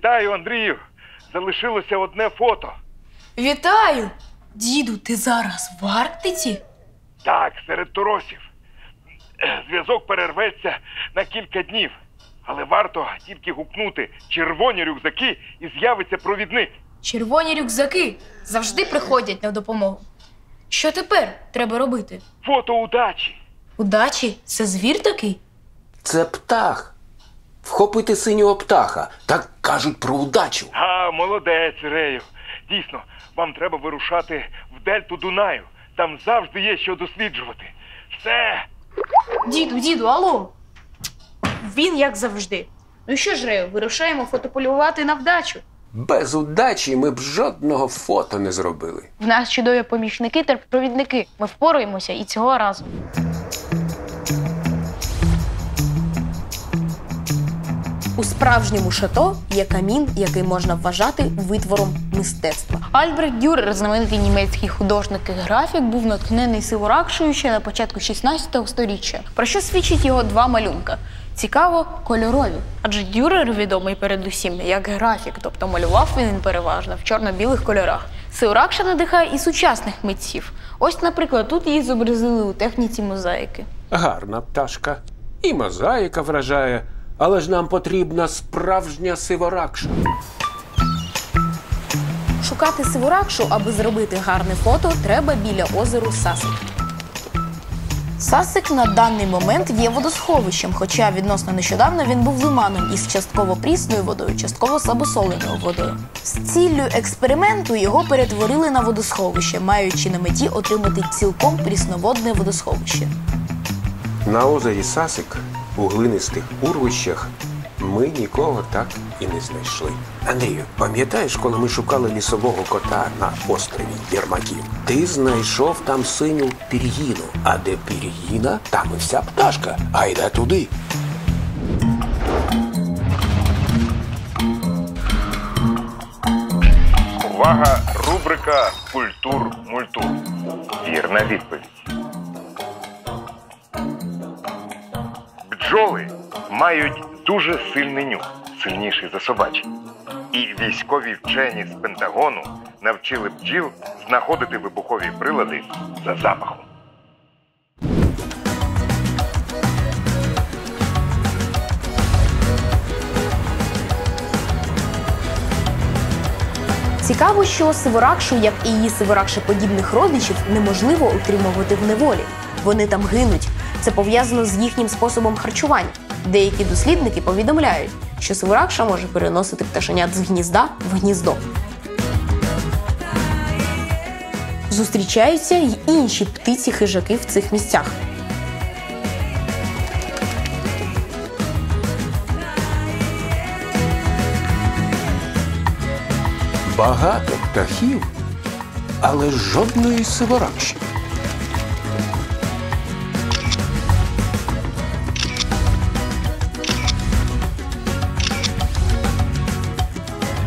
Вітаю, Андрію! Залишилося одне фото. Вітаю! Діду, ти зараз в Арктиці? Так, серед торосів. Зв'язок перерветься на кілька днів. Але варто тільки гукнути «червоні рюкзаки» і з'явиться провідник. Червоні рюкзаки завжди приходять на допомогу. Що тепер треба робити? Фото удачі. Удачі? Це звір такий? Це птах. Вхопити синього птаха. Так кажуть про удачу. Молодець, Рею. Дійсно, вам треба вирушати в дельту Дунаю. Там завжди є що досліджувати. Все! Діду, алло! Він як завжди. Ну що ж, Рею, вирушаємо фотополювати на вдачу. Без удачі ми б жодного фото не зробили. В нас чудові помічники та провідники. Ми впораємося і цього разу. У справжньому шато є камін, який можна вважати витвором мистецтва. Альбрехт Дюрер, знаменитий німецький художник і графік, був натхнений Сиворакшею ще на початку 16-го сторіччя. Про що свідчить його два малюнка? Цікаво, кольорові. Адже Дюрер відомий передусім як графік, тобто малював він переважно в чорно-білих кольорах. Сиворакша надихає і сучасних митців. Ось, наприклад, тут її зобразили у техніці мозаїки. Гарна пташка. І мозаїка вражає. Але ж нам потрібна справжня Сиворакша. Шукати Сиворакшу, аби зробити гарне фото, треба біля озеру Сасик. Сасик на даний момент є водосховищем, хоча відносно нещодавно він був лиманом із частково прісною водою, частково слабосоленою водою. З ціллю експерименту його перетворили на водосховище, маючи на меті отримати цілком прісноводне водосховище. На озері Сасик у глинистих урвищах ми нікого так і не знайшли. Андрію, пам'ятаєш, коли ми шукали лісового кота на острові Єрмаків? Ти знайшов там синю пір'їну. А де пір'їна, там і вся пташка. А йде туди. Увага! Рубрика «Культур-мультур». Вірна відповідь. Бджоли мають дуже сильний нюх, сильніший за собачий. І військові вчені з Пентагону навчили бджіл знаходити вибухові прилади за запахом. Цікаво, що Сиворакшу, як і її сиворакшеподібних родичів, неможливо утримувати в неволі. Вони там гинуть. Це пов'язано з їхнім способом харчування. Деякі дослідники повідомляють, що Сиворакша може переносити пташенят з гнізда в гніздо. Зустрічаються й інші птиці-хижаки в цих місцях. Багато птахів, але жодної Сиворакші.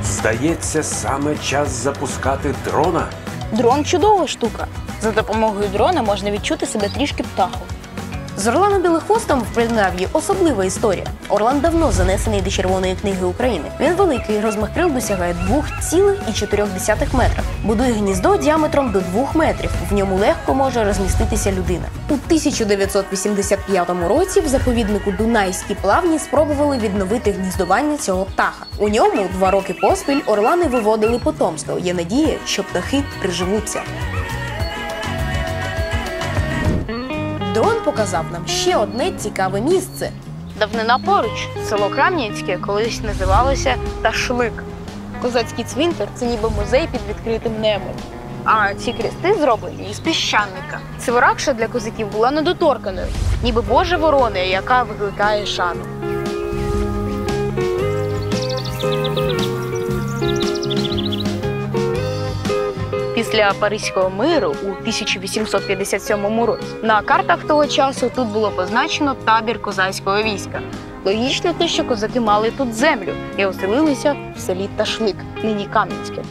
Здається, саме час запускати дрона. Дрон – чудова штука. За допомогою дрона можна відчути себе трішки птахом. З Орланом Білохвостом в Приднав'ї особлива історія. Орлан давно занесений до Червоної книги України. Він великий, розмах крил досягає 2,4 метра. Будує гніздо діаметром до 2 метрів. В ньому легко може розміститися людина. У 1985 році в заповіднику Дунайські плавні спробували відновити гніздування цього птаха. У ньому 2 роки поспіль орлани виводили потомство. Є надія, що птахи приживуться. Дрон показав нам ще одне цікаве місце. Давнина поруч. Село Крам'янське колись називалося Ташлик. Козацький цвинтар – це ніби музей під відкритим небом. А ці крести зроблені із піщаника. Сиворакша для козаків була недоторканою, ніби божа ворона, яка викликає шану. Після Паризького миру у 1857 році на картах того часу тут було позначено табір козацького війська. Логічно те, що козаки мали тут землю і оселилися в селі Ташлик, нині Кам'янське.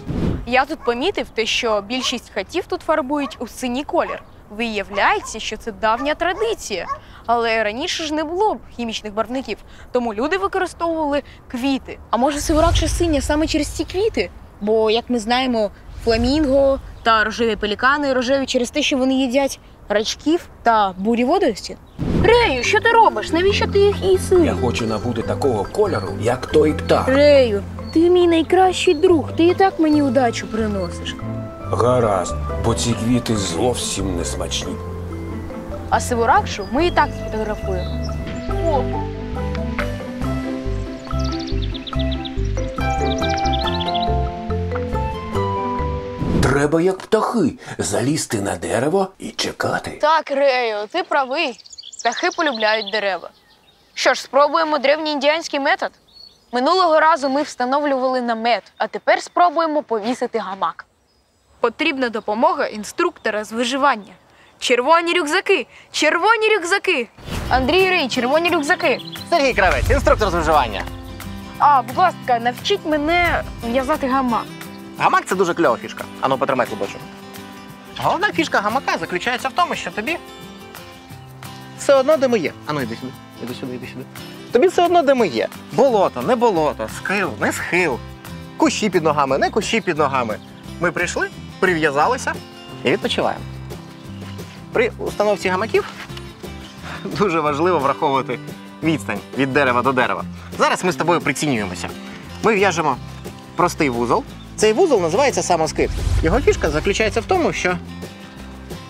Я тут помітив те, що більшість хатів тут фарбують у синій колір. Виявляється, що це давня традиція. Але раніше ж не було б хімічних барвників, тому люди використовували квіти. А може сиворакша синя саме через ці квіти? Бо, як ми знаємо, фламінго та рожеві пелікани рожеві через те, що вони їдять рачків та бурі водорості. Рею, що ти робиш? Навіщо ти їх їси? Я хочу набути такого кольору, як той птах. Рею, ти мій найкращий друг, ти і так мені удачу приносиш. Гаразд, бо ці квіти зовсім не смачні. А сиворакшу ми і так сфотографуємо. О! Треба, як птахи, залізти на дерево і чекати. Так, Рею, ти правий. Птахи полюбляють дерева. Що ж, спробуємо древньоіндіанський метод? Минулого разу ми встановлювали намет, а тепер спробуємо повісити гамак. Потрібна допомога інструктора з виживання. Червоні рюкзаки! Червоні рюкзаки! Андрій Рей, червоні рюкзаки! Сергій Кравець, інструктор з виживання. А, будь ласка, навчіть мене в'язати гамак. Гамак – це дуже кльова фішка. Ану, потримай клубочок. Головна фішка гамака заключається в тому, що тобі все одно, де ми є. Ану, іди сюди, іди сюди, іди сюди. Тобі все одно, де ми є. Болото, не болото, схил, не схил. Кущі під ногами, не кущі під ногами. Ми прийшли, прив'язалися і відпочиваємо. При установці гамаків дуже важливо враховувати відстань від дерева до дерева. Зараз ми з тобою прицінюємося. Ми в'яжемо простий вузол. Цей вузол називається самоскид. Його фішка заключається в тому, що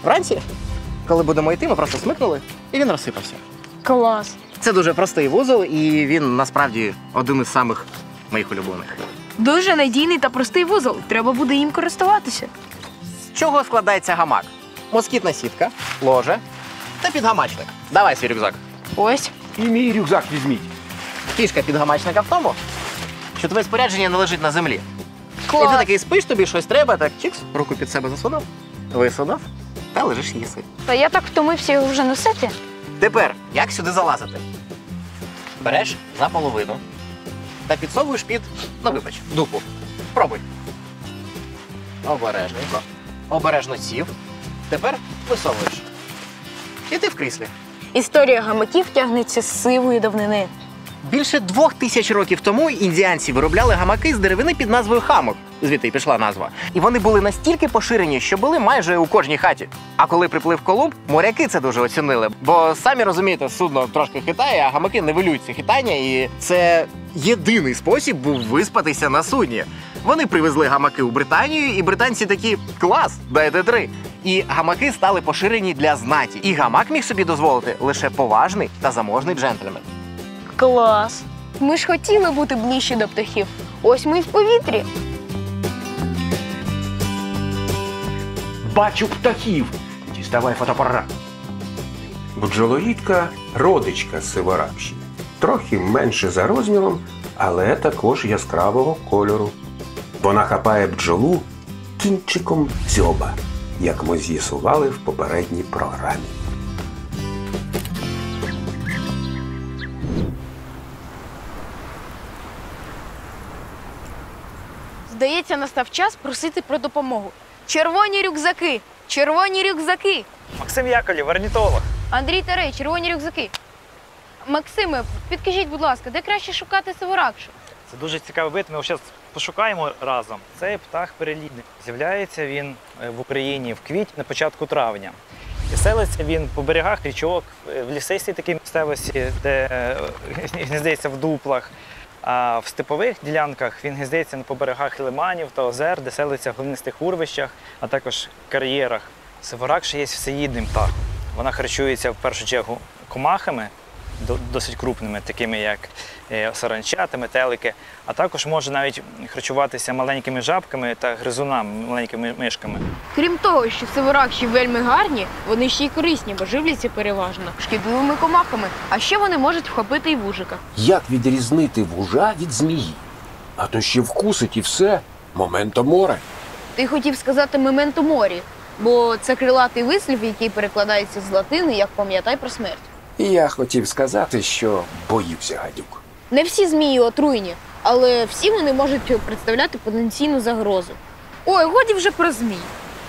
вранці, коли будемо йти, ми просто смикнули, і він розсипався. Клас! Це дуже простий вузол, і він насправді один із самих моїх улюблених. Дуже надійний та простий вузол. Треба буде їм користуватися. З чого складається гамак? Москітна сітка, ложе та підгамачник. Давай свій рюкзак. Ось. І мій рюкзак візьміть. Фішка підгамачника в тому, що твоє спорядження не лежить на землі. І ти Клас. такий спиш, тобі щось треба, так чикс, руку під себе засунув, висунув та лежиш їси. Та я так втомився його вже носити. Тепер, як сюди залазити? Береш за половину та підсовуєш під, ну вибач, дупу. Пробуй. Обережненько. Обережно сів. Тепер висовуєш. І ти в кріслі. Історія гамаків тягнеться з сивої давнини. Більше 2000 років тому індіанці виробляли гамаки з деревини під назвою хамок. Звідти й пішла назва. І вони були настільки поширені, що були майже у кожній хаті. А коли приплив Колумб, моряки це дуже оцінили. Бо самі розумієте, судно трошки хитає, а гамаки нивелюють це хитання. І це єдиний спосіб був виспатися на судні. Вони привезли гамаки у Британію, і британці такі: клас, дайте 3. І гамаки стали поширені для знаті. І гамак міг собі дозволити лише поважний та заможний джентльмен. Клас! Ми ж хотіли бути ближче до птахів. Ось ми й в повітрі. Бачу птахів. Діставай фотоапарат. Бджолоїдка – родичка сиворакші. Трохи менше за розміром, але також яскравого кольору. Вона хапає бджолу кінчиком дзьоба, як ми з'ясували в попередній програмі. Здається, настав час просити про допомогу. Червоні рюкзаки! Червоні рюкзаки! Максим Яковлів, орнітолог. Андрій Тарей, червоні рюкзаки. Максиме, підкажіть, будь ласка, де краще шукати сиворакшу? Це дуже цікавий вид, ми його зараз пошукаємо разом. Цей птах-перелідник. З'являється він в Україні в квітні, на початку травня. І селиться він по берегах річок, в лісистій такій місцевості, де гніздиться в дуплах. А в степових ділянках він гніздиться по берегах лиманів та озер, де селиться в глинистих урвищах, а також кар'єрах. Сиворакша є всеїдним птахом. Вона харчується в першу чергу комахами, досить крупними, такими як саранча та метелики, а також може навіть харчуватися маленькими жабками та гризунами, маленькими мишками. Крім того, що сиворакші вельми гарні, вони ще й корисні, бо живляться переважно шкідливими комахами, а ще вони можуть вхопити й вужика. Як відрізнити вужа від змії? А то ще вкусить і все. Моменто море. Ти хотів сказати «мементо морі», бо це крилатий вислів, який перекладається з латини як «пам'ятай про смерть». І я хотів сказати, що боюся гадюк. Не всі змії отруйні, але всі вони можуть представляти потенційну загрозу. Ой, годі вже про змій.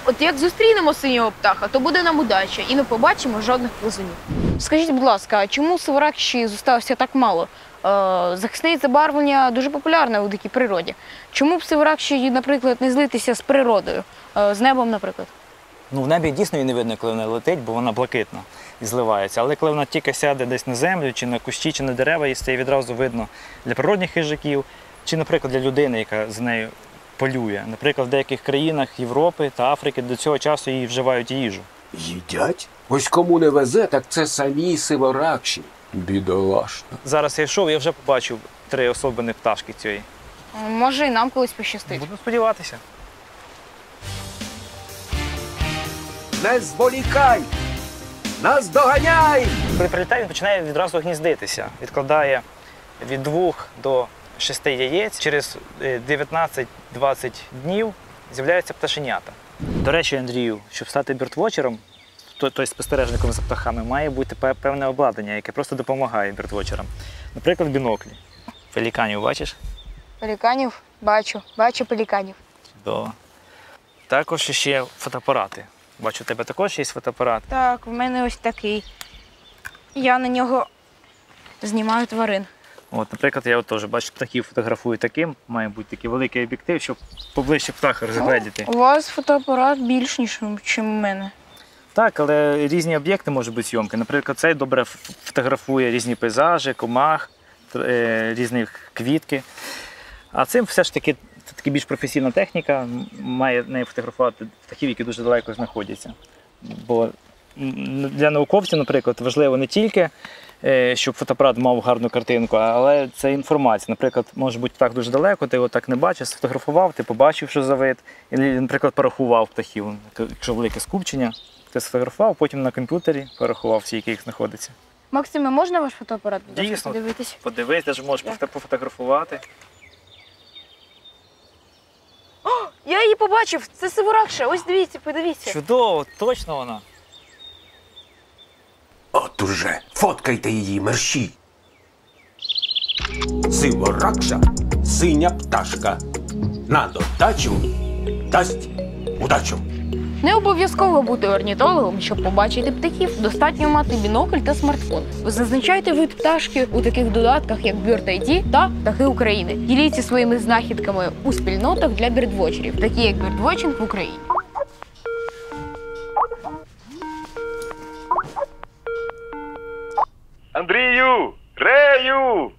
От як зустрінемо синього птаха, то буде нам удача і не побачимо жодних плазунів. Скажіть, будь ласка, а чому сиваракші зосталося так мало? Захисне забарвлення дуже популярне у дикій природі. Чому б сиваракші, наприклад, не злитися з природою, з небом, наприклад? Ну, в небі дійсно її не видно, коли вона летить, бо вона блакитна і зливається. Але коли вона тільки сяде десь на землю, чи на кущі, чи на дерева, її стає відразу видно для природних хижаків, чи, наприклад, для людини, яка за нею полює. Наприклад, в деяких країнах Європи та Африки до цього часу її вживають їжу. Їдять? Ось кому не везе, так це самі сиваракші. Бідолашна. Зараз я йшов, я вже побачив 3 особини пташки цієї. Може, і нам колись пощастить. Буду сподіватися. Не зволікай! Нас доганяй! Коли прилітає, він починає відразу гніздитися. Відкладає від 2 до 6 яєць. Через 19-20 днів з'являються пташенята. До речі, Андрію, щоб стати бёрдвотчером, тобто спостережником за птахами, має бути певне обладнання, яке просто допомагає бёрдвотчерам. Наприклад, біноклі. Пеліканів бачиш? Пеліканів? Бачу пеліканів. Чудово. Також ще фотоапарати. Бачу, у тебе також є фотоапарат. Так, в мене ось такий. Я на нього знімаю тварин. От, наприклад, я теж бачу, птахів фотографую таким, має бути такий великий об'єктив, щоб поближче птаха розгледіти. У вас фотоапарат більш, ніж у мене. Так, але різні об'єкти можуть бути зйомки. Наприклад, цей добре фотографує різні пейзажі, комах, різні квітки. А цим все ж таки це таки більш професійна техніка, має нею фотографувати птахів, які дуже далеко знаходяться. Бо для науковців, наприклад, важливо не тільки, щоб фотоапарат мав гарну картинку, але це інформація. Наприклад, може бути птах дуже далеко, ти його так не бачиш, сфотографував, ти побачив, що за вид, і, наприклад, порахував птахів. Якщо велике скупчення, ти сфотографував, потім на комп'ютері порахував всі, які їх знаходяться. Максиме, можна ваш фотоапарат Дійсно. подивитись? Подивись, навіть можеш пофотографувати. Я її побачив, це сиваракша, ось дивіться, подивіться. Чудово, точно вона. От уже, фоткайте її, мерщій. Сиваракша – синя пташка. На додачу дасть удачу. Не обов'язково бути орнітологом, щоб побачити птахів. Достатньо мати бінокль та смартфон. Зазначайте вид пташки у таких додатках, як Bird ID та Птахи України. Діліться своїми знахідками у спільнотах для бірдвотчерів, такі як Birdwatching в Україні. Андрію! Рею!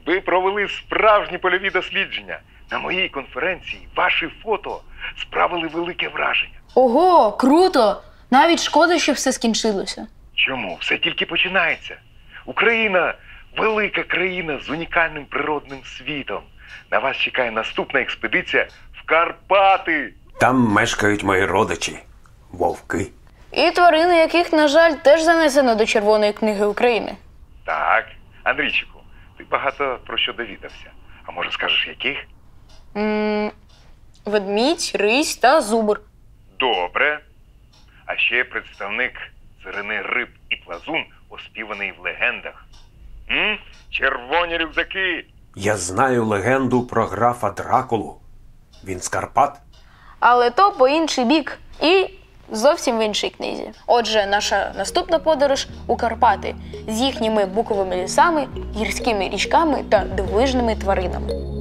Ви провели справжні польові дослідження. На моїй конференції ваші фото справили велике враження. Ого, круто! Навіть шкода, що все скінчилося. Чому? Все тільки починається. Україна – велика країна з унікальним природним світом. На вас чекає наступна експедиція в Карпати. Там мешкають мої родичі – вовки. І тварини, яких, на жаль, теж занесено до Червоної книги України. Так, Андрійчику, ти багато про що довідався. А може скажеш, яких? Ведмідь, рись та зубр. Добре. А ще представник царини риб і плазун, оспіваний в легендах. Червоні рюкзаки. Я знаю легенду про графа Дракулу. Він з Карпат. Але то по інший бік і зовсім в іншій книзі. Отже, наша наступна подорож у Карпати з їхніми буковими лісами, гірськими річками та дивовижними тваринами.